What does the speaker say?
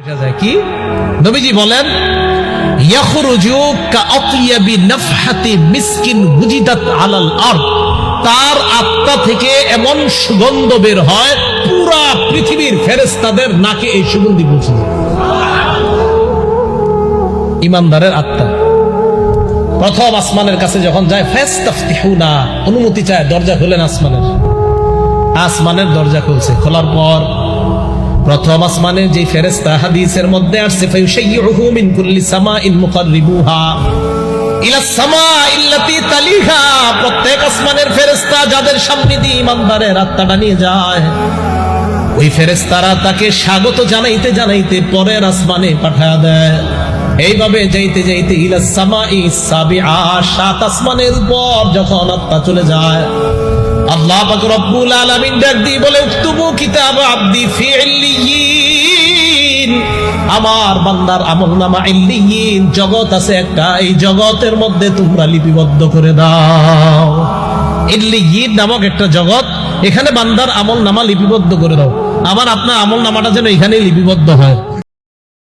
দেখা যায় কি নবীজি বলেন ইয়াখরুজু কাআতিয়াবি নাফহাতি মিসকিন হুজিদাত আলাল আরদ, তার আত্মা থেকে এমন সুগন্ধ বের হয় পুরা পৃথিবীর ফেরেশতাদের নাকে এই সুগন্ধি পৌঁছে যায়। ইমানদারের আত্মা প্রথম আসমানের কাছে যখন যায় ফাস্তাফতিহুনা, অনুমতি চায়, দরজা খুলেন আসমানের। আসমানের দরজা খুলছে, খোলার পর প্রথম আসমানে যে ফেরেশতা হাদিসের মধ্যে আসছে ফায়ুশাইয়ুহু মিন কুল্লি সামাইন মুকাররিবুহা ইলা সামাইল্লাতি তালিহা, প্রত্যেক আসমানের ফেরেশতা যাদের সামনে দিয়ে ইমানদারের আত্মাটা নিয়ে যায়, ওই ফেরেশতারা তাকে স্বাগত জানাইতে জানাইতে পরের আসমানে পাঠায় দেয়। এইভাবে যাইতে যাইতে ইলা সামাই সাবিআ, সাত আসমানের উপর যখন আত্মা চলে যায়, আল্লাহ পাক রব্বুল আলামিন ডাক দিয়ে বলে উকতুবু কিতাব আবদি ফি ইল্লিয়িন, আমার বান্দার আমলনামা ইল্লিয়িন জগৎ আছে একটা, এই জগতের মধ্যে তোমরা লিপিবদ্ধ করে দাও। ইল্লিয়িন নামক একটা জগৎ, এখানে বান্দার আমলনামা লিপিবদ্ধ করে দাও। আবার আপনার আমলনামাটা যেন এখানেই লিপিবদ্ধ হয়।